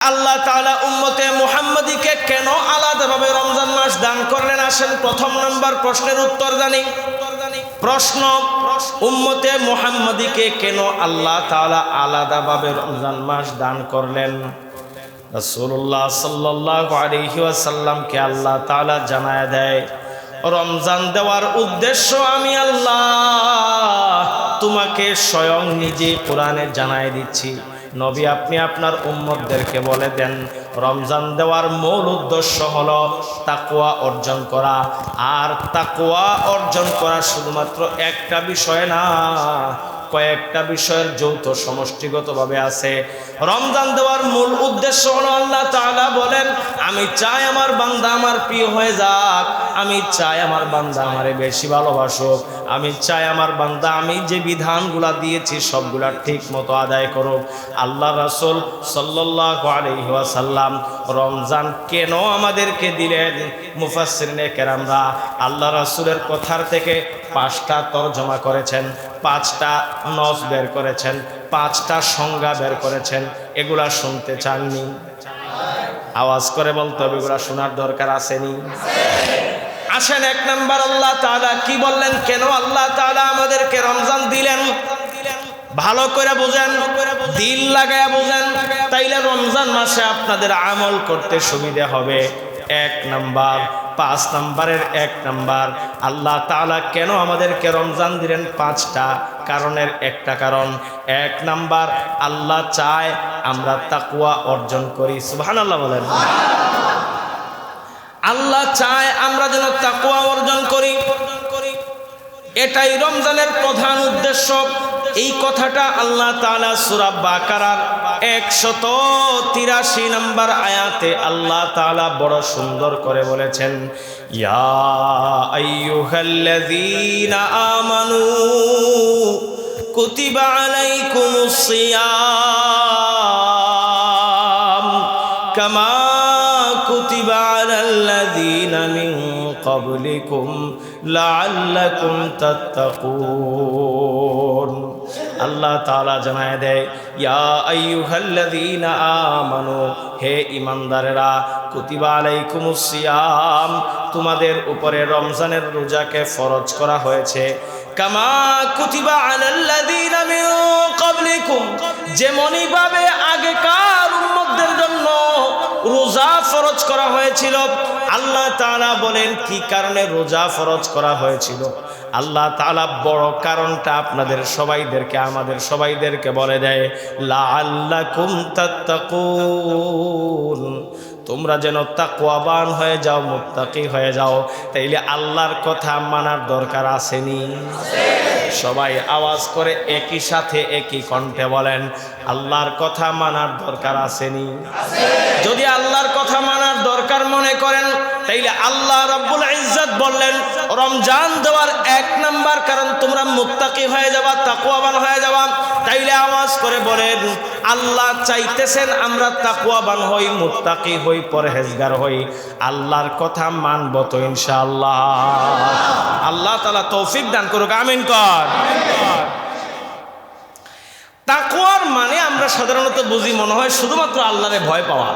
আল্লাহ তাআলা উম্মতে মুহাম্মাদীকে কেন আলাদাভাবে রমজান মাস দান করলেন? আসেন প্রথম নাম্বার প্রশ্নের উত্তর জানি। প্রশ্ন, উম্মতে মুহাম্মাদীকে কেন আল্লাহ তাআলা আলাদাভাবে রমজান মাস দান করলেন? রাসূলুল্লাহ সাল্লাল্লাহু আলাইহি ওয়াসাল্লামকে আল্লাহ তাআলা জানায় দেয়, রমজান দেওয়ার উদ্দেশ্য আমি আল্লাহ তোমাকে স্বয়ং নিজে কোরআনে জানায় দিচ্ছি। নবী, আপনি আপনার উম্মতদেরকে বলে দেন, রমজান দেওয়ার মূল উদ্দেশ্য হলো তাকওয়া অর্জন করা। আর তাকওয়া অর্জন করা শুধুমাত্র একটা বিষয় না, কয়েকটা বিষয়ের যৌথ সমষ্টিগতভাবে আছে। রমজান দেওয়ার মূল উদ্দেশ্য হলো আল্লাহ তাআলা বলেন, আমি চাই আমার বান্দা আমার প্রিয় হয়ে যাক, আমি চাই আমার বান্দা আমারে বেশি ভালোবাসুক, আমি চাই আমার বান্দা আমি যে বিধানগুলা দিয়েছি সবগুলা ঠিক মতো আদায় করুক। আল্লাহ রাসূল সাল্লাল্লাহু আলাইহি ওয়াসাল্লাম রমজান কেন আমাদেরকে দিলেন? মুফাসসিরিনে কেরামরা আল্লাহ রাসূলের কথার থেকে 5টা তরজমা করেছেন, 5টা নস বের করেছেন, 5টা সংজ্ঞা বের করেছেন। এগুলা শুনতে চাননি? আওয়াজ করে বলতে হবে, এগুলা শোনার দরকার আসেনি? আসেন, 1 নাম্বার আল্লাহ তাআলা কি বললেন, কেন আল্লাহ তাআলা আমাদেরকে রমজান দিলেন? ভালো করে বুঝেন, দিল লাগায়া বুঝেন, তাইলে রমজান মাসে আপনাদের আমল করতে সুবিধা হবে। 1 নাম্বার, 5 নাম্বারের 1 নাম্বার, আল্লাহ তাআলা কেন আমাদেরকে রমজান দিলেন? 5টা কারণের একটা কারণ। 1 নাম্বার, আল্লাহ চায় আমরা তাকওয়া অর্জন করি। সুবহানাল্লাহ বলেন। আল্লাহ চায় আমরা যেন তাকওয়া অর্জন করি, এটাই রমজানের প্রধান উদ্দেশ্য। এই কথাটা আল্লাহ তাআলা সূরা বাকারার 183 নম্বর আয়াতে আল্লাহ তাআলা বড় সুন্দর করে বলেছেন, ইয়া আইয়ুহাল্লাযীনা আমানু কুতিবা আলাইকুমুস সিয়াম কামা কুতিবা আলাল্লাযীনা মিন ক্বাবলিকুম লাআল্লাকুম তাত্তাকুন। আল্লাহ তাআলা জানায় দেয়, ইয়া আইয়ুহাল্লাযীনা আমানু, হে ঈমানদারেরা, কুতিবা আলাইকুমুস সিয়াম, তোমাদের উপরে রমজানের রোজাকে ফরজ করা হয়েছে। কামা কুতিবা আলাল্লাযীনা মিন ক্বাবলিকুম, যেমনই ভাবে আগেকার উম্মতদের জন্য রোজা ফরজ করা হয়েছিল। আল্লাহ তাআলা বলেন কি কারণে রোজা ফরজ করা হয়েছিল? আল্লাহ তাআলা বড় কারণটা আপনাদের সবাইদেরকে, আমাদের সবাইদেরকে বলে দেয়, লাআল্লাকুম তাত্তাকুন, তোমরা যেন তাকওয়াবান হয়ে যাও, মুত্তাকি হয়ে যাও। তাইলে আল্লাহর কথা মানার দরকার আসেনি? সবাই আওয়াজ করে একই সাথে একই কণ্ঠে বলেন, আল্লাহর কথা মানার দরকার আসেনি? যদি আল্লাহর কথা মানার দরকার মনে করেন, তাইলে আল্লাহ রাব্বুল ইজ্জত বললেন রমজান দেওয়ার 1 নাম্বার কারণ তোমরা মুত্তাকি হয়ে যাবা, তাকওয়াবান হয়ে যাবা। তাইলে আওয়াজ করে বলেন, আল্লাহ চাইতেছেন আমরা তাকওয়াবান হই, মুত্তাকি হই, পরহেজগার হই। আল্লাহর কথা মানব তো ইনশাআল্লাহ? আল্লাহ তাআলা তৌফিক দান করুক, আমিন কর। তাকওয়ার মানে আমরা সাধারণত বুঝি মনে হয় শুধুমাত্র আল্লাহরে ভয় পাওয়া।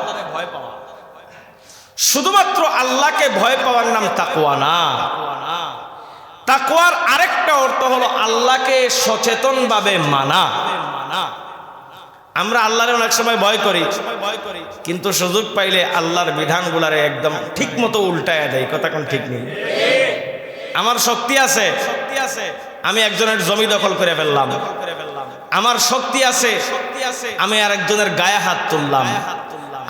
শুধুমাত্র আল্লাহকে ভয় পাওয়ার নাম তাকওয়া না। তাকওয়ার আরেকটা অর্থ হলো আল্লাহকে সচেতনভাবে মানা। আমরা আল্লাহরে অনেক সময় ভয় করি, কিন্তু সুযোগ পাইলে আল্লাহর বিধানগুলারে একদম ঠিক মতো উল্টায়া দেয়। কথা কোন ঠিক নেই? আমার শক্তি আছে, আমি একজনের জমি দখল করে ফেললাম। আমার শক্তি আছে, আমি আরেকজনের গায়ে হাত তুললাম।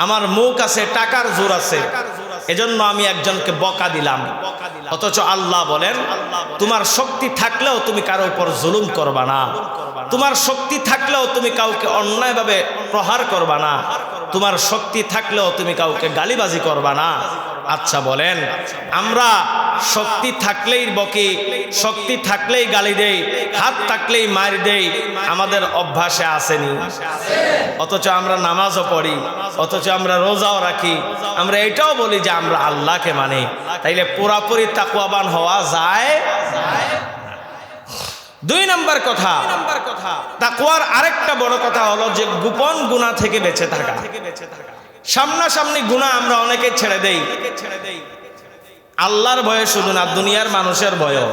আমার মুখ আছে, টাকার জোর আছে, এজন্য আমি একজনকে বকা দিলাম। অথচ আল্লাহ বলেন, তোমার শক্তি থাকলেও তুমি কারো উপর জুলুম করবা না, তোমার শক্তি থাকলেও তুমি কাউকে অন্যায়ভাবে প্রহার করবা না, তোমার শক্তি থাকলেও তুমি কাউকে গালিবাজি করবা না। আচ্ছা বলেন, আমরা শক্তি থাকলেই বকি, শক্তি থাকলেই গালি দেই, হাত থাকলেই মার দেই, আমাদের অভ্যাসে আসেনি? অথচ আমরা নামাজও পড়ি, অথচ আমরা রোজাও রাখি, আমরা এটাও বলি যে আমরা আল্লাহকে মানি। তাইলে পুরাপুরি তাকওয়াবান হওয়া যায়? 2 নম্বর কথা, তাকওয়ার আরেকটা বড় কথা হলো যে গোপন গুনাহ থেকে বেঁচে থাকা। সামনাসামনি গুনাহ আমরা অনেকে ছেড়ে দেই, আল্লাহর ভয়ে শুধু না, দুনিয়ার মানুষের ভয়ও।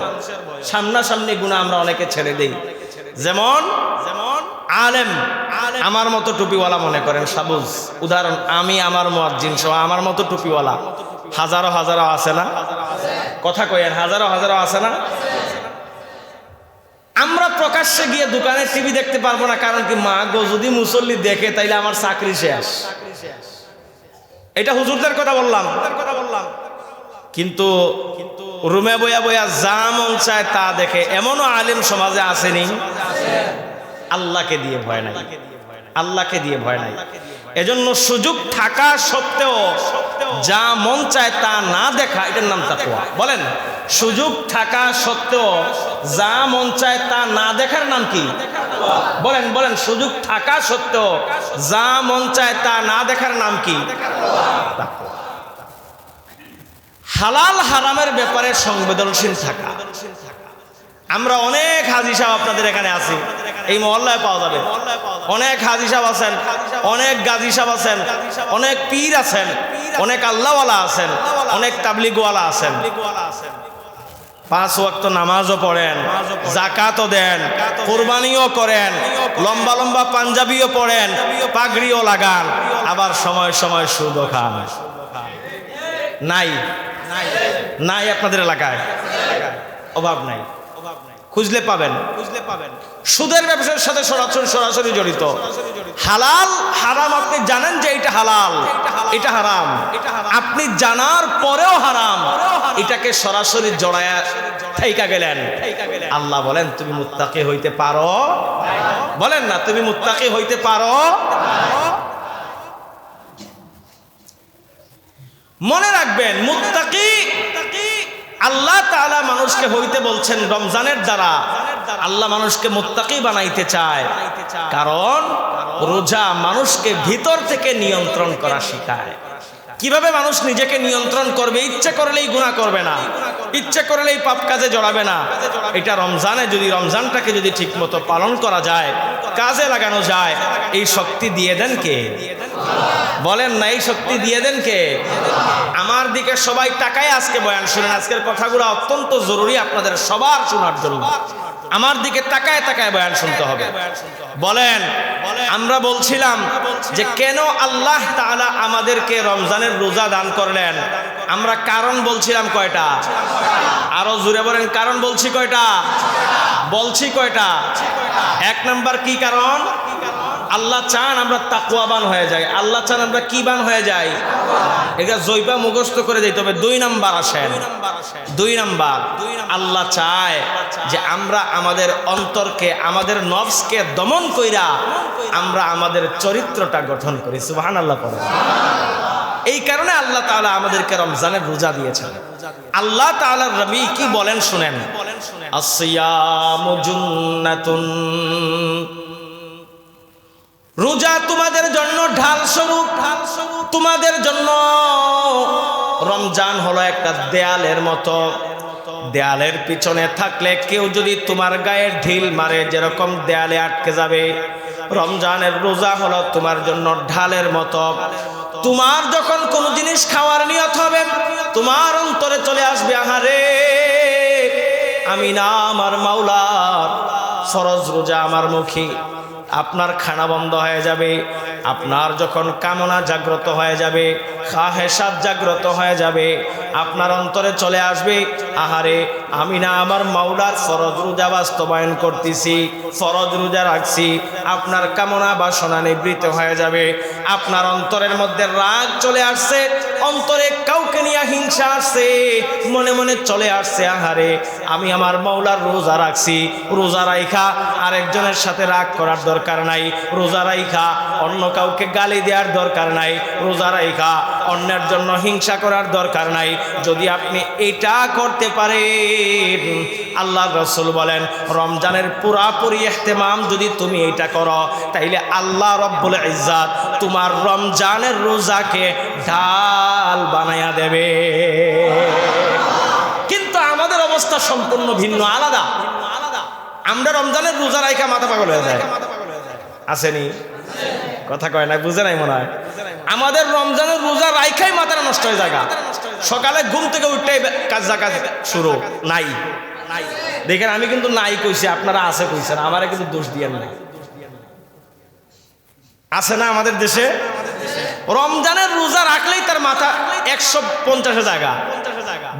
সামনাসামনি গুনাহ আমরা অনেকে ছেড়ে দেই। যেমন আলেম, আমার মতো টুপিওয়ালা মনে করেন, সাবুজ উদাহরণ, আমি আমার মুয়াজ্জিন সহ আমার মতো টুপিওয়ালা হাজারো হাজারো আছে না? কথা কইেন, হাজারো হাজারো আছে না? আমরা প্রকাশ্যে গিয়ে দোকানে টিভি দেখতে পারবো না, কারণ কি, মা গো যদি মুসল্লি দেখে তাইলে আমার চাকরি শেষ। এটা হুজুরদের কথা বললাম। কিন্তু রুমে বইয়া বইয়া যা মন চায় তা দেখে এমনও আলেম সমাজে আসেনি। আল্লাহকে দিয়ে ভয় নাই, আল্লাহকে দিয়ে ভয় নাই। এজন্য সুযোগ থাকা সত্ত্বেও যা মন চায় তা না দেখা, এটার নাম তাকওয়া। বলেন, সুযোগ থাকা সত্ত্বেও যা মন চায় তা না দেখার নাম কি? বলেন বলেন, সুযোগ থাকা সত্ত্বেও যা মন চায় তা না দেখার নাম কি? তাকওয়া। হালাল হারামের ব্যাপারে সংবেদনশীল থাকা। আমরা অনেক হাজী সাহেব আপনাদের এখানে আছি, এই মহল্লায় পাওয়া যাবে। অনেক হাজী সাহেব আছেন, অনেক গাজী সাহেব আছেন, অনেক পীর আছেন, অনেক আল্লাহওয়ালা আছেন, অনেক তাবলিগওয়ালা আছেন। 5 ওয়াক্ত নামাজও পড়েন, যাকাতও দেন, কুরবানিও করেন, লম্বা লম্বা পাঞ্জাবিও পড়েন, পাগড়িও লাগান, আবার সময় সময় সুদও খান। নাই নাই আপনাদের এলাকায়? অভাব নাই, খুঁজলে পাবেন। সুদের ব্যবসার সাথে সরাসরি জড়িত। হালাল হারাম আপনি জানেন যে এটা হালাল, এটা হারাম, আপনি জানার পরেও হারাম, এটাকে সরাসরি জড়ায়া থাইকা গেলেন। আল্লাহ বলেন, তুমি মুত্তাকি হইতে পারো? বলেন না, তুমি মুত্তাকি হইতে পারো? মনে রাখবেন, মুত্তাকি আল্লাহ তাআলা মানুষকে হইতে বলছেন রমজানের দ্বারা। আল্লাহ মানুষকে মুত্তাকি বানাইতে চায়, কারণ রোজা মানুষকে ভিতর থেকে নিয়ন্ত্রণ করা শেখায়। কিভাবে মানুষ নিজেকে নিয়ন্ত্রণ করবে? ইচ্ছে করলেই গুনাহ করবে না, ইচ্ছে করলেই পাপ কাজে জড়াবে না। এটা রমজানে যদি রমজানটাকে যদি ঠিকমতো পালন করা যায়, কাজে লাগানো যায়, এই শক্তি দিয়ে দেন কে? বলেন না, এই শক্তি দিয়ে দেন কে? আমার দিকে সবাই তাকায় আজকে বয়ান শুনেন। আজকের কথাগুলো অত্যন্ত জরুরি আপনাদের সবার শোনার জন্য। আমার দিকে তাকায় তাকায় বয়ান শুনতে হবে। বলেন, আমরা বলছিলাম যে কেন আল্লাহ তাআলা আমাদেরকে রমজানের রোজা দান করলেন। আমরা কারণ বলছিলাম কয়টা? আরো জোরে বলেন, কারণ বলছি কয়টা? বলছি কয়টা? 1 নাম্বার কি কারণ? আল্লাহ চান আমরা তাকওয়াবান হয়ে যাই। আল্লাহ চান আমরা কি বান হয়ে যাই? এটা জৈবা মুখস্থ করে দিতে হবে। 2 নাম্বার আসেন, 2 নাম্বার, আল্লাহ চায় যে আমরা আমাদের অন্তরকে, আমাদের নফসকে দমন কইরা আমরা আমাদের চরিত্রটা গঠন করি। সুবহানাল্লাহ পড়েন। এই কারণে আল্লাহ তাআলা আমাদেরকে রমজানের রোজা দিয়েছেন। আল্লাহ তাআলার নবী কি বলেন শুনেন, আসিয়ামু জুন্নাতুন, রোজা তোমাদের জন্য ঢাল স্বরূপ। তোমাদের জন্য রমজান হলো একটা দেয়ালের মতো। দেয়ালের পিছনে থাকলে কেউ যদি তোমার গায়ে ঢিল মারে, যেরকম দেয়ালে আটকে যাবে, রমজানের রোজা হলো তোমার জন্য ঢালের মতো। তোমার যখন কোনো জিনিস খাওয়ার নিয়ত হবে, তোমার অন্তরে চলে আসবে, আহারে আমি না আমার মাওলার ফরজ রোজা আমার মুখী। আপনার খানা বন্ধ হয়ে যাবে। আপনার যখন কামনা জাগ্রত হয়ে যাবে, খাহেসাত জাগ্রত হয়ে যাবে, আপনার অন্তরে চলে আসবে, আহারে আমি না আমার মাওলার ফরজ রোজা বাস্তবায়ন করতেছি, ফরজ রোজা রাখছি। আপনার কামনা বাসনা নিবৃত্ত হয়ে যাবে। আপনার অন্তরের মধ্যে রাগ চলে আসছে, অন্তরে কাউকে নিয়ে হিংসা আসছে, মনে মনে চলে আসছে, আহারে আমি আমার মাওলার রোজা রাখছি। রোজা রাইখা আরেকজনের সাথে রাগ করার দরকার নাই, রোজা রাইখা অন্য কাউকে গালি দেওয়ার দরকার নাই, রোজা রাইখা অন্যের জন্য হিংসা করার দরকার নাই। যদি আপনি এটা করতে পারেন, আল্লাহর রাসূল বলেন রমজানের পুরাপুরি ইহতিমাম যদি তুমি এটা করো, তাইলে আল্লাহ রব্বুল ইজ্জাত তোমার রমজানের রোজাকে ঢাল বানায়া দেবে। কিন্তু আমাদের অবস্থা সম্পূর্ণ ভিন্ন, আলাদা। আমরা রমজানের রোজা রাইখা মাথা পাগল হয়ে যায়। আসেনি? কথা কয় না, বুঝে নাই মনে হয়। আমাদের রমজানের রোজা রাইখাই মাথাটা নষ্ট হয়ে জায়গা, সকালে ঘুম থেকে উঠতেই কাজ শুরু নাই। দেখেন আমি কিন্তু নাই কইছি, আপনারা আছে কইছেন, আমারে কিন্তু দোষ দিয়েন না। আছে না আমাদের দেশে রমজানের রোজা রাখলেই তার মাথা 150 জায়গা।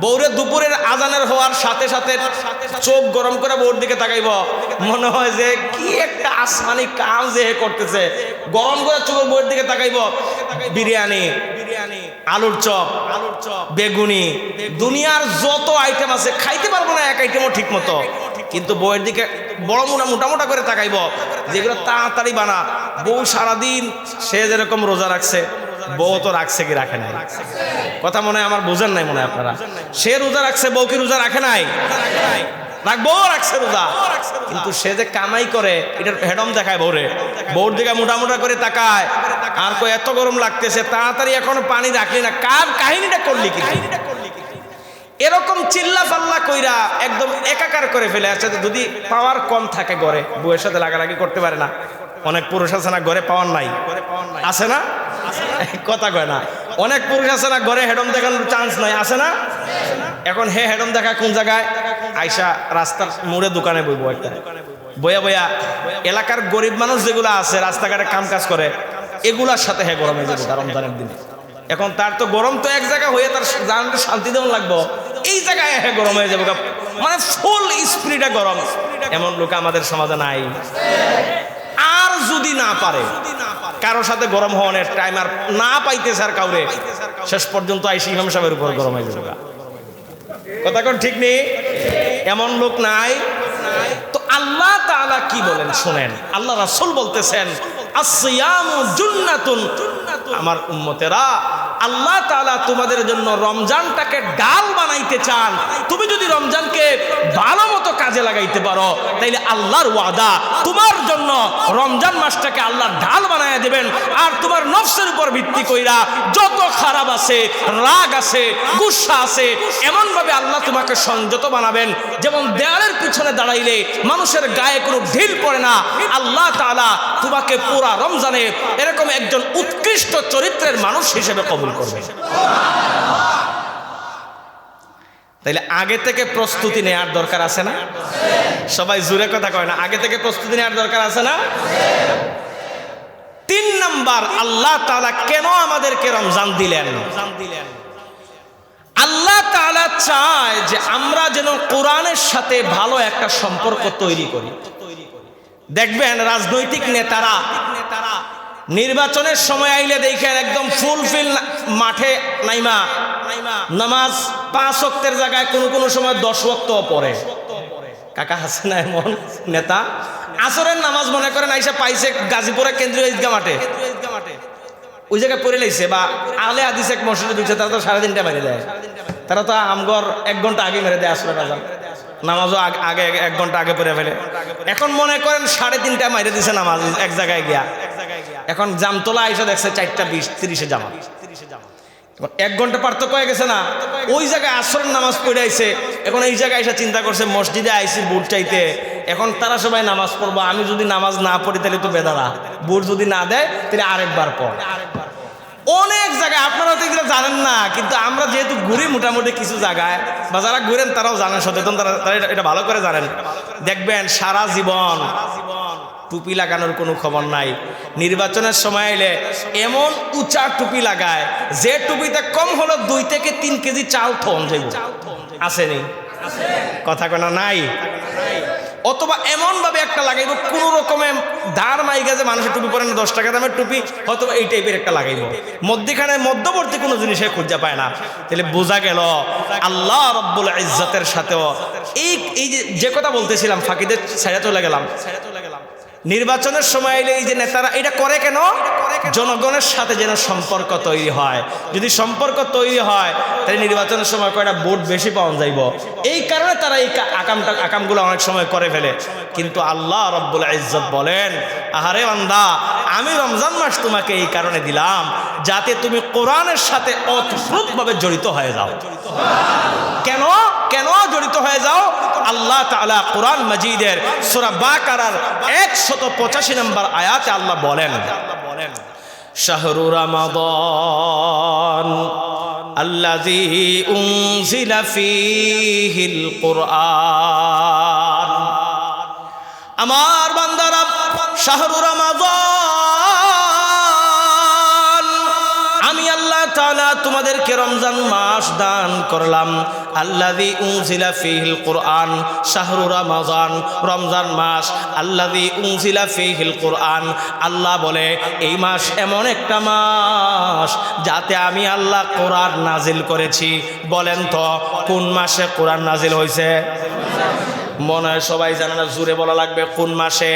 বউরে দুপুরের আজানের হওয়ার সাথে সাথে চোখ গরম করে বউর দিকে তাকাইব, মনে হয় যে কি একটা আসমানি কাম যে করতেছে। গরম করে চোখ বউর দিকে তাকাইব, বিরিয়ানি, আলুর চপ, বেগুনি, দুনিয়ার যত আইটেম আছে খাইতে পারবো না এক আইটেমও ঠিক মতো, কিন্তু বউয়ের দিকে বড় মোটা করে তাকাইব, যেগুলো তাড়াতাড়ি বানা। বউ সারাদিন সে যেরকম রোজা রাখছে, বউ তো রাখছে কি রাখে নাই? কথা মনে হয় আমার বুঝেন নাই, মনে হয় আপনারা। সে রোজা রাখছে, বউ কি রোজা রাখে নাই? রাখবো, রাখছে রোজা, কিন্তু সে যে কামাই করে এটার হেডম দেখায় বউরে, বউর দিকে মোটা করে তাকায়, আর কই এত গরম লাগতেছে, তাড়াতাড়ি এখনো পানি রাখলি না, কার কাহিনীটা করলি কি? এরকম চিল্লা পাল্লা কইরা একদম একাকার করে ফেলে আছে। যদি পাওয়ার কম থাকে ঘরে, বউয়ের সাথে লাগালাগি করতে পারে না। অনেক পুরুষ আছে না ঘরে পাওয়ার নাই, আছে না? কথা কয় না। অনেক পুরুষ আছে না ঘরে হেডম দেখানোর চান্স নাই, আছে না? এখন হে হেডম দেখা কোন জায়গায়? আইসা রাস্তার মোড়ে দোকানে বইবো, একটা বয়া এলাকার গরিব মানুষ যেগুলো আছে রাস্তাঘাটে কাম কাজ করে, এগুলার সাথে হে গরমে যাবো রমজানের দিনে। এখন তার তো গরম তো এক জায়গা হয়ে তার জানতে শান্তি দেওয়া লাগবো, এই জায়গায় হে গরম হয়ে যাবো, মানে ফুল স্পিডে গরম। এমন লোক আমাদের সমাজে নাই। আর যদি না পারে কারোর সাথে গরম হওয়ার টাইম আর না পাইতেছে আর কাউরে, শেষ পর্যন্ত আইসি ইমাম সাহেবের উপর গরম হয়ে যাবে। কথা কোন ঠিক নেই? এমন লোক নাই। তো আল্লাহ তাআলা কি বলেন শুনেন, আল্লাহ রাসূল বলতেছেন আসসিয়ামু জুন্নাতুন। আমার উম্মতেরা, আল্লাহ তাআলা তোমাদের জন্য রমজানটাকে ডাল বানাইতে চান। তুমি যদি রমজানকে ভালো মতো কাজে লাগাইতে পারো, তাইলে আল্লাহর ওয়াদা তোমার জন্য রমজান মাসটাকে আল্লাহ ডাল বানায়া দেবেন। আর তোমার নফসের উপর ভিত্তি কইরা যত খারাপ আছে, রাগ আছে, গুসা আছে, এমন ভাবে আল্লাহ তোমাকে সংযত বানাবেন, যেমন দেয়ালের পিছনে দাঁড়াইলে মানুষের গায়ে কোনো ঢিল পড়ে না। আল্লাহ তাআলা তোমাকে পুরা রমজানে এরকম একজন উৎকৃষ্ট চরিত্রের মানুষ হিসেবে কবুল করবে। তাইলে আগে থেকে প্রস্তুতি নেওয়ার দরকার আছে না? সবাই জোরে কথা কয় না, আগে থেকে প্রস্তুতি নেওয়ার দরকার আছে না? 3 নাম্বার, আল্লাহ তাআলা কেন আমাদেরকে রমজান দিলেন? আল্লাহ তাআলা চায় যে আমরা যেন কোরআনের সাথে ভালো একটা সম্পর্ক তৈরি করি। দেখবেন রাজনৈতিক নেতারা নির্বাচনের সময় আইলে দেখেন একদম ফুলফিল মাঠে নাইমা নামাজ 5 ওয়াক্তের জায়গায় কোনো সময় 10 ওয়াক্ত পড়ে। কাকা হাসে না এমন নেতা? আসরের নামাজ মনে করেন আইসা পাইছে গাজীপুরের কেন্দ্রীয় ঈদগাহ মাঠে, ওই জায়গায় পড়ে লাইছে, বা আলে হাদিস এক মসজিদে ঢুকছে, তারা তো 3:30 মেরে দেয়। তারা তো আমগর 1 ঘন্টা আগে মেরে দেয় আসরের আজান, নামাজও আগে 1 ঘন্টা আগে পড়ে ফেলে। এখন মনে করেন 3:30 মেরে দিছে নামাজ এক জায়গায় গিয়া, এখন জামতলা আইসা দেখছে 4:20-30 জামাত। 1 ঘন্টা পার্থক্য হয়ে গেছে না? ওই জায়গায় আসরের নামাজ পড়ে আইছে, এখন এই জায়গায় এসে চিন্তা করছে মসজিদে আইসি বুট চাইতে, এখন তারা সবাই নামাজ পড়বো, আমি যদি নামাজ না পড়ি তাহলে তো বেদারা, বুট যদি না দেয় তাহলে আরেকবার পড়। অনেক জায়গায় আপনারা তো এগুলো জানেন না, কিন্তু আমরা যেহেতু ঘুরি মোটামুটি কিছু জায়গায়, বা যারা ঘুরেন তারাও জানেন, সচেতন তারা এটা ভালো করে জানেন। দেখবেন সারা জীবন টুপি লাগানোর কোনো খবর নাই, নির্বাচনের সময় এলে এমন উঁচা টুপি লাগায় যে টুপিতে কম হলো 2 থেকে 3 কেজি চাল থন যাইব। আসেনি? কথা কেন নাই? অথবা এমন ভাবে একটা লাগাইব কোন রকমে দাঁড় মাইগা যে মানুষের টুপি পরে না, 10 টাকা দামের টুপি, অথবা এই টাইপের একটা লাগাইব, মধ্যখানে মধ্যবর্তী কোনো জিনিসে খুঁজে পায় না। তাহলে বোঝা গেল আল্লাহ রাব্বুল ইজ্জতের সাথেও এই যে কথা বলতেছিলাম, ফাঁকিদের ছায়া চলে গেলাম। নির্বাচনের সময় এলে এই যে নেতারা এটা করে কেন? জনগণের সাথে যেন সম্পর্ক তৈরি হয়। যদি সম্পর্ক তৈরি হয় তাহলে নির্বাচনের সময় কয়টা ভোট বেশি পাওয়া যাইব। এই কারণে তারা এই আকামগুলো অনেক সময় করে ফেলে। কিন্তু আল্লাহ রাব্বুল ইজ্জত বলেন, আহারে বান্দা, আমি রমজান মাস তোমাকে এই কারণে দিলাম যাতে তুমি কোরআনের সাথে ওতপ্রোতভাবে জড়িত হয়ে যাও। কেন কেন জড়িত হয়ে যাও? আল্লাহ তাআলা কোরআন মাজিদের সূরা বাকারার 185 নম্বর আয়াতে আল্লাহ বলেন, শাহরু রমাদান আল্লাযী উনজিলা ফীহিল কুরআন। আমার বান্দারা, শাহরু রমাদান, আমি আল্লাহ তাআলা তোমাদেরকে রমজান মাস দান করলাম। আল্লাযী উনজিলা ফীহিল কুরআন, শাহরু রমাদান, রমজান মাস। আল্লাযী উনজিলা ফীহিল কুরআন, আল্লাহ বলে এই মাস এমন একটা মাস যাতে আমি আল্লাহ কোরআন নাজিল করেছি। বলেন তো কোন মাসে কোরআন নাজিল হয়েছে? মনে হয় সবাই জানে না, জোরে বলা লাগবে। কোন মাসে?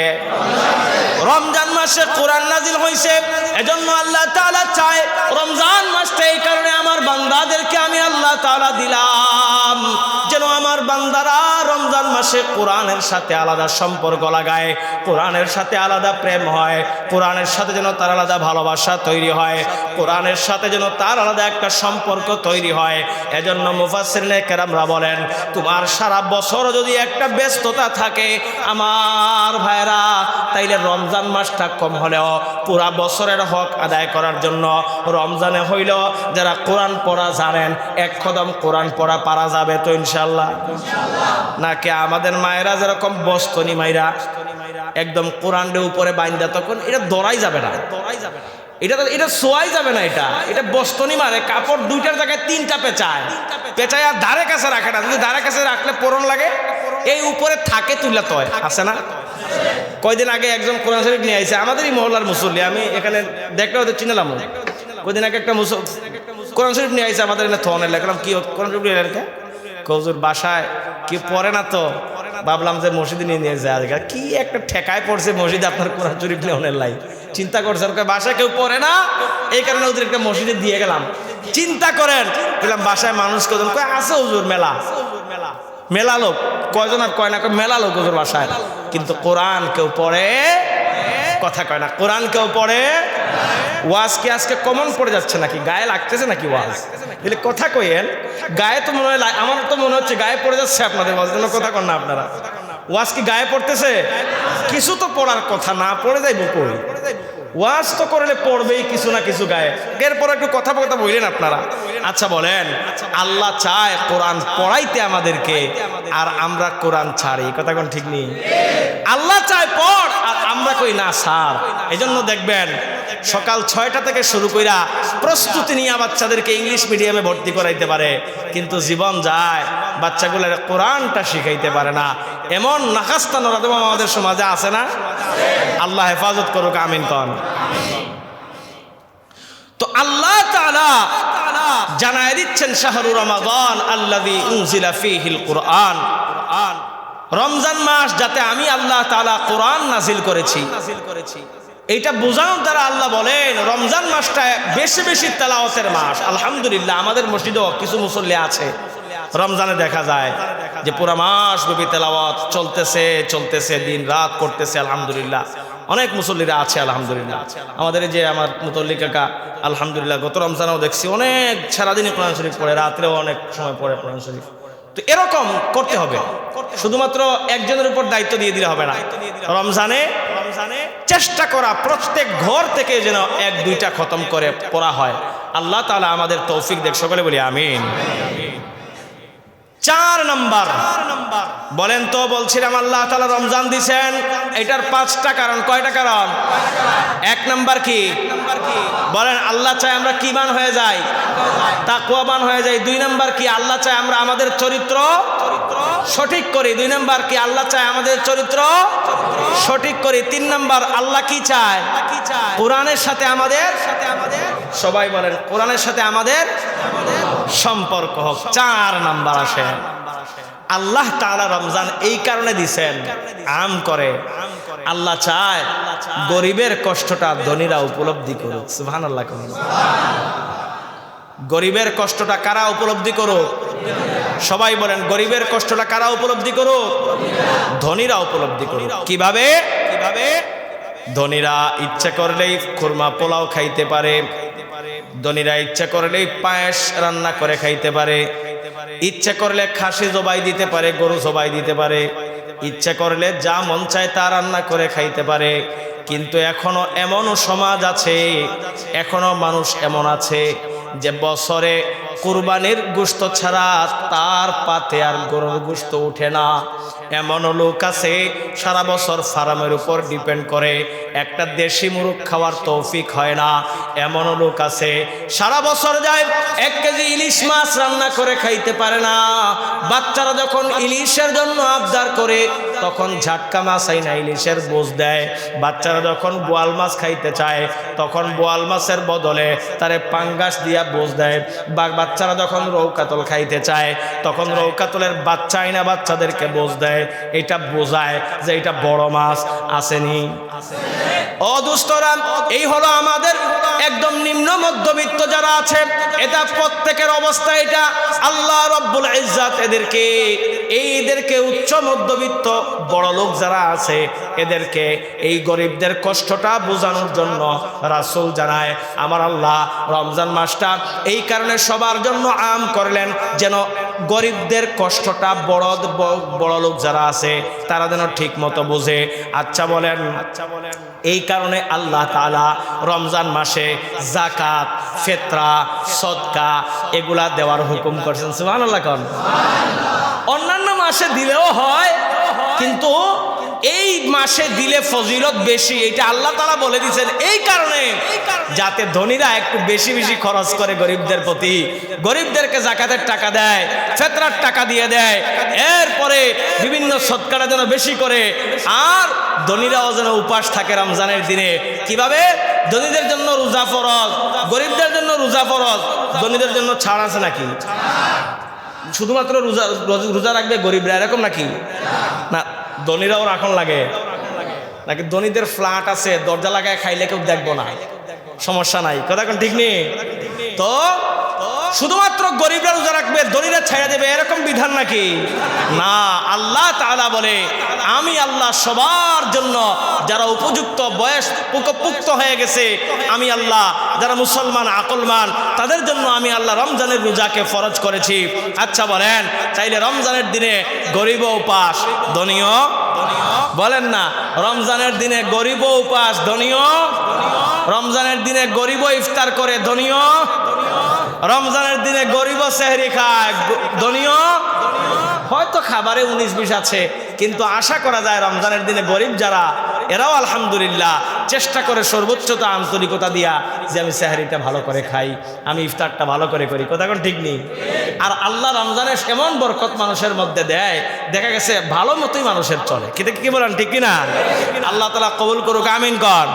রমজান মাসে কোরআন নাজিল হয়েছে। এজন্য আল্লাহ তাআলা চায় রমজান মাসটা এই কারণে আমার বান্দাদেরকে আমি আল্লাহ তাআলা দিলাম যেন আমার বান্দারা রমজান মাসে কোরআনের সাথে আলাদা সম্পর্ক লাগায়, কোরআনের সাথে আলাদা প্রেম হয়, কোরআনের সাথে যেন তার আলাদা ভালোবাসা তৈরি হয়, কোরআনের সাথে যেন তার আলাদা একটা সম্পর্ক তৈরি হয়। এজন্য মুফাসসিরিনে কেরামরা বলেন, তোমার সারা বছর যদি একটা ব্যস্ততা থাকে আমার ভাইরা, তাইলে রমজান মাসটা কম হলেও পুরা বছরের হক আদায় করার জন্য রমজানে হইলেও যারা কোরআন পড়া জানেন এক কদম কোরআন পড়া পারা যাবে তো ইনশাল্লাহ? নাকি আমাদের মায়েরা যেরকম বস্তনি মাইরা একদম কোরআনের উপরে বাইন্দা, তখন এটা দৌড়াই যাবে না, এটা সোয়াই যাবে না, এটা বস্তনি মারে, কাপড় দুইটার জায়গায় তিনটা পেঁচায় আর ধারে কাছে রাখে না। যদি ধারে কাছে রাখলে পরন লাগে, এই উপরে থাকে তুইলা তয় আছে না? কয়দিন আগে একজন কোরআন শরীফ নিয়ে আইছে, আমাদেরই মহল্লার মুসল্লি, আমি এখানে দেখলে ওদের চিনলাম। কয়দিন আগে একটা কোরআন শরীফ নিয়ে আইছে আমাদের এখানে, থনে লেখলাম কি কোরআন শরীফ নিয়ে এলেন? কজুর বাসায় কি পড়ে না, তো ভাবলাম যে মসজিদে নিয়ে যায়। আজকাল কি একটা ঠেকায় পড়ছে মসজিদে আপনার কোরআন শরীফ নেওয়ার লাই। চিন্তা করছেন বাসায় কেউ পড়ে না, এই কারণে ওদের একটা মসজিদে দিয়ে গেলাম। চিন্তা করেন, বললাম বাসায় মানুষ কজন কয় আছে হুজুর, মেলা লোক, কয়জন আর কয় না, মেলা লোক হুজুর বাসায়, কিন্তু কোরআন কেউ পড়ে, কথা কয় না, কোরআন কেউ পড়ে। ওয়াজ কি আজকে কমন পড়ে যাচ্ছে নাকি? গায়ে লাগতেছে নাকি ওয়াজ? এলে কথা কইেন, গায়ে তো মনে হয়, আমার তো মনে হচ্ছে গায়ে পড়ে যাচ্ছে আপনাদের ওয়াজ, জন্য কথা কন না আপনারা। ওয়াজ কি গায়ে পড়তেছে? কিছু তো পড়ার কথা, না পড়ে যাইব কই? ওয়াজ তো করলে পড়বেই কিছু না কিছু গায়ে, এরপর একটু কথা বললেন আপনারা। আচ্ছা বলেন, আল্লাহ চায় কোরআন পড়াইতে আমাদেরকে, আর আমরা কোরআন ছাড়ি, কথা কোন ঠিক নেই? আল্লাহ চায় পড় আর আমরা কই না ছাড়। এই জন্য দেখবেন সকাল 6টা থেকে শুরু কইরা প্রস্তুতি নিয়ে বাচ্চাদেরকে ইংলিশ মিডিয়ামে ভর্তি করাইতে পারে, কিন্তু জীবন যায় বাচ্চাগুলোর কোরআনটা শিখাইতে পারে না। এমন নাকাস্তা নরাদম আমাদের সমাজে আছে না? আল্লাহ হেফাজত করুক, আমিন কন। তো আল্লাহ তাআলা জানায় দিচ্ছেন, শাহরু রমাদান আল্লাযী উনজিলা ফীহিল কুরআন, রমজান মাস যাতে আমি আল্লাহ তাআলা কোরআন নাজিল করেছি। এইটা বোঝানোর দ্বারা আল্লাহ বলেন রমজান মাসটা বেশি বেশি তেলাওয়াতের মাস। আলহামদুলিল্লাহ আমাদের মসজিদেও কিছু মুসল্লি আছে, রমজানে দেখা যায় যে পুরা মাস ব্যাপী তেলাওয়াত চলতেছে, দিন রাত করতেছে। আলহামদুলিল্লাহ অনেক মুসল্লিরা আছে আলহামদুলিল্লাহ। আমাদের যে আমার মুতল্লি কাকা আলহামদুলিল্লাহ গত রমজানেও দেখছি অনেক সারাদিনই কোরআন শরীফ পড়ে, রাত্রেও অনেক সময় পড়ে কোরআন শরীফ। তো এরকম করতে হবে, শুধুমাত্র একজনের উপর দায়িত্ব দিয়ে দিলে হবে না। রমজানে চেষ্টা করা প্রত্যেক ঘর থেকে যেন 1-2টা খতম করে পড়া হয়। আল্লাহ তাআলা আমাদের তৌফিক দেখ, সকলে বলি আমিন। 4 নাম্বার বলেন তো, বলছিলাম আল্লাহ তাআলা রমজান দিছেন, এটার 5টা কারণ। কয়টা কারণ? 1 নাম্বার কি বলেন? আল্লাহ চায় আমরা কিমান হয়ে যাই, তাকওয়াবান হয়ে যাই। 2 নাম্বার কি? আল্লাহ চায় আমরা আমাদের চরিত্র সঠিক করি। 2 নাম্বার কি? আল্লাহ চায় আমাদের চরিত্র সঠিক করি। 3 নাম্বার আল্লাহ কি চায়? কোরআনের সাথে আমাদের, সবাই বলেন কোরআনের সাথে আমাদের সম্পর্ক হোক। 4 নাম্বার আসে, আল্লাহ তাআলা রমজান এই কারণে দিছেন আম করে, আল্লাহ চায় গরিবের কষ্টটা ধনীরা উপলব্ধি করুক। সুবহানাল্লাহ। গরিবের কষ্টটা কারা উপলব্ধি করুক? সবাই বলেন গরিবের কষ্টটা কারা উপলব্ধি করুক? ধনীরা উপলব্ধি করুক। কিভাবে? ধনীরা ইচ্ছা করলেই খুরমা পোলাও খাইতে পারে, ধনীরা ইচ্ছা করলেই পায়েস রান্না করে খাইতে পারে, ইচ্ছা করলে খাসি জবাই দিতে পারে, গরু জবাই দিতে পারে, ইচ্ছা করলে যা মন চায় তা রান্না করে খাইতে পারে। কিন্তু এখনো এমনও সমাজ আছে, এখনো মানুষ এমন আছে যে বছরে কুরবানির গোশত ছাড়া তার পাতে আর গরুর গোশত উঠে না। এমনও লোক আছে সারা বছর ফার্মের উপর ডিপেন্ড করে, একটা দেশি মুরগ খাওয়ার তৌফিক হয় না। এমনও লোক আছে সারা বছর যায় 1 কেজি ইলিশ মাছ রান্না করে খাইতে পারে না। বাচ্চারা যখন ইলিশের জন্য আবদার করে তখন ঝাটকা মাছ আইনা ইলিশের বোঝ দেয়। বাচ্চারা যখন বোয়াল মাছ খাইতে চায় তখন বোয়াল মাছের বদলে তারে পাঙ্গাস দিয়া বোঝ দেয়। বাচ্চারা যখন রৌ কাতল খাইতে চায় তখন রৌ কাতলের বাচ্চা আইনা বাচ্চাদেরকে বোঝ দেয়। এটা বোঝায় যে এটা বড় মাছ আসেনি। ও দুষ্টরা, এই হলো আমাদের একদম নিম্ন মধ্যবিত্ত যারা আছে, এটা প্রত্যেকের অবস্থা এটা। আল্লাহ রব্বুল ইজ্জাত এদেরকে উচ্চ মধ্যবিত্ত বড় লোক যারা আছে এদেরকে এই গরিবদের কষ্টটা বোঝানোর জন্য রাসূল জানায় আমার আল্লাহ রমজান মাসটা এই কারণে সবার জন্য আম করলেন যেন গরিবদের কষ্টটা বড় লোক যারা আছে তারা যেন ঠিক মতো বোঝে। আচ্ছা বলেন, এই কারণে আল্লাহ তাআলা রমজান মাসে যাকাত, ফিতরা, সদকা এগুলা দেওয়ার হুকুম করছেন। সুবহানাল্লাহ। কোন অন্যান্য মাসে দিলেও হয়, কিন্তু এই মাসে দিলে ফজিলত বেশি, এটা আল্লাহ তাআলা বলে দিয়েছেন। এই কারণে যাতে ধনীরা একটু বেশি বেশি খরচ করে গরিবদের প্রতি, গরিবদেরকে যাকাতের টাকা দেয়, ফিতরার টাকা দিয়ে দেয়, এরপরে বিভিন্ন সদকাটা যেন বেশি করে, আর ধনীরাও যেন উপাস থাকে রমজানের দিনে। কিভাবে? ধনীদের জন্য রোজা ফরজ, গরিবদের জন্য রোজা ফরজ। ধনীদের জন্য ছাড় আছে নাকি? শুধুমাত্র রোজা রাখবে গরিবরা এরকম নাকি? না, ধনীরাও রাখন লাগে নাকি? ধনীদের ফ্ল্যাট আছে, দরজা লাগায় খাইলে কেউ দেখবো না, সমস্যা নাই। কথা কোন ঠিক নেই তো? শুধুমাত্র গরিবরা রোজা রাখবে, ধনীরা ছেড়ে দেবে এরকম বিধান নাকি? না, আল্লাহ তাআলা বলে আমি আল্লাহ সবার জন্য যারা উপযুক্ত বয়স পুক্ত হয়ে গেছে, আমি আল্লাহ যারা মুসলমান আকলমান তাদের জন্য আমি আল্লাহ রমজানের রোজাকে ফরজ করেছি। আচ্ছা বলেন, চাইলে রমজানের দিনে গরিব উপাস, ধনীও বলেন না, রমজানের দিনে গরিব উপাস, ধনীও, রমজানের দিনে গরিব ইফতার করে, ধনীও, রমজানের দিনে গরিব সেহরি খায়, ধনীও। হয়তো খাবারে 19-20 আছে, কিন্তু আশা করা যায় রমজানের দিনে গরিব যারা এরাও আলহামদুলিল্লাহ চেষ্টা করে সর্বোচ্চতা আন্তরিকতা দিয়া যে আমি সেহরিটা ভালো করে খাই, আমি ইফতারটা ভালো করে করি। কথা কোন ঠিক নেই? আর আল্লাহ রমজানের এমন বরকত মানুষের মধ্যে দেয়, দেখা গেছে ভালো মতোই মানুষের চলে। কি বলেন, ঠিক কিনা? আল্লাহ তাআলা কবুল করুক, আমিন কর।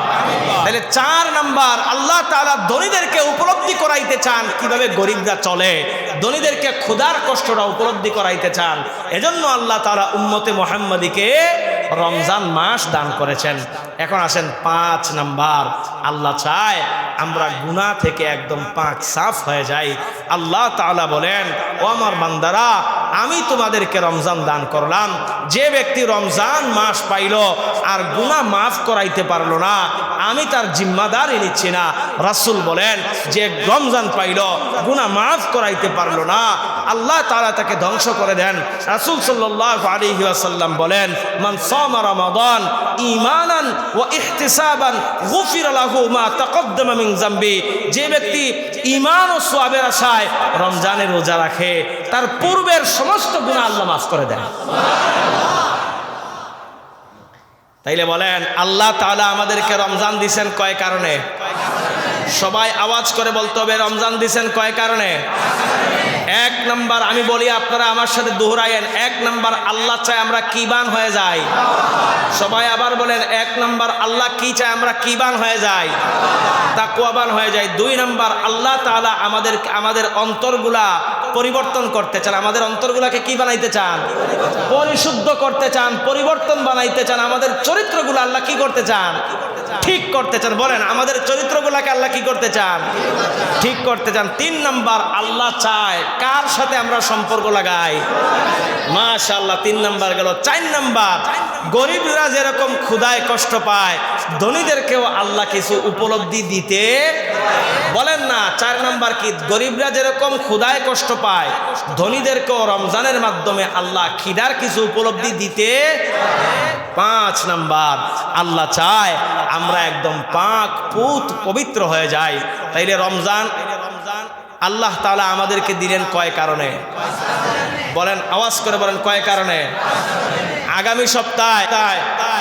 তাহলে 4 নাম্বার, আল্লাহ তাআলা ধনীদেরকে উপলব্ধি করাইতে চান কিভাবে গরিবরা চলে, ধনীদেরকে ক্ষুধার কষ্টটা উপলব্ধি করাইতে চান। এজন্য আল্লাহ তাআলা উম্মতে মুহাম্মাদিকে রমজান মাস দান করেছেন। এখন আসেন 5 নাম্বার, আল্লাহ চায় আমরা গুনাহ থেকে একদম পাক সাফ হয়ে যাই। আল্লাহ তাআলা বলেন, ও আমার বান্দারা, আমি তোমাদেরকে রমজান দান করলাম। যে ব্যক্তি রমজান মাস পাইল আর গুনাহ মাফ করাইতে পারলো না, আমি তার জিম্মাদারি নিচ্ছি না। রাসূল বলেন, যে রমজান পাইল গুনাহ মাফ করাইতে পারলো না, আল্লাহ তাআলা তাকে ধ্বংস করে দেন। রাসূল সাল্লাল্লাহু আলাইহি ওয়াসাল্লাম বলেন, মান সামা রমাদান ঈমানান ওয়া ইহতিসাবান গুফিরা লাহু মা তাকদ্দামা মিন যামবি। যে ব্যক্তি ঈমান ও সওয়াবের আশায় রমজানের রোজা রাখে, তার পূর্বের সমস্ত গুনাহ আল্লাহ মাফ করে দেন। তাইলে বলেন, আল্লাহ তাআলা আমাদেরকে রমজান দিবেন কয় কারণে? সবাই আওয়াজ করে বলতে হবে, রমজান দিবেন কয় কারণে? 1 নাম্বার, আমি বলি আপনারা আমার সাথে দোহরায়েন। 1 নাম্বার, আল্লাহ চায় আমরা কিবান হয়ে যাই। সবাই আবার বলেন, 1 নাম্বার, আল্লাহ কি চায় আমরা কিবান হয়ে যাই, তাকওয়াবান হয়ে যাই। 2 নাম্বার, আল্লাহ তাআলা আমাদের অন্তরগুলা পরিবর্তন করতে চান। আমাদের অন্তরগুলাকে কি বানাইতে চান? পরিশুদ্ধ করতে চান, পরিবর্তন বানাইতে চান। আমাদের চরিত্রগুলো আল্লাহ কি করতে চান? ঠিক করতে চান। বলেন আমাদের চরিত্রগুলোকে আল্লাহ কি করতে চান? ঠিক করতে চান। 3 নাম্বার, আল্লাহ চায় কার সাথে আমরা সম্পর্ক লাগাই। মাশাআল্লাহ, 3 নাম্বার গেল। 4 নাম্বার, গরিবরা যেরকম ক্ষুধায় কষ্ট পায় ধনীদেরকেও আল্লাহ কিছু উপলব্ধি দিতে বলেন না। 4 নাম্বার কি? গরিবরা যেরকম ক্ষুধায় কষ্ট পায় ধনীদেরকেও রমজানের মাধ্যমে আল্লাহ খিদার কিছু উপলব্ধি দিতে। 5 নাম্বার, আল্লাহ চায় আমরা একদম পাক পুত পবিত্র হয়ে যাই। তাইলে রমজান আল্লাহ তাআলা আমাদেরকে দিলেন কয় কারণে? বলেন, আওয়াজ করে বলেন, কয় কারণে? আগামী সপ্তাহে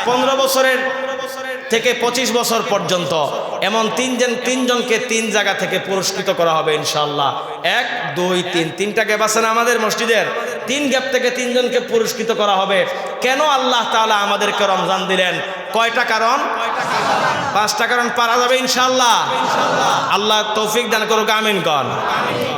15 বছরের থেকে 25 বছর পর্যন্ত এমন তিনজনকে 3 জায়গা থেকে পুরস্কৃত করা হবে ইনশাআল্লাহ। 1, 2, 3, 3টা গ্যাপ আছে না আমাদের মসজিদের? 3 গ্যাপ থেকে 3 জনকে পুরস্কৃত করা হবে। কেন আল্লাহ তাআলা আমাদেরকে রমজান দিলেন? কয়টা কারণ? 5টা কারণ পারা যাবে ইনশাআল্লাহ। আল্লাহ তৌফিক দান করুক, আমিন কন।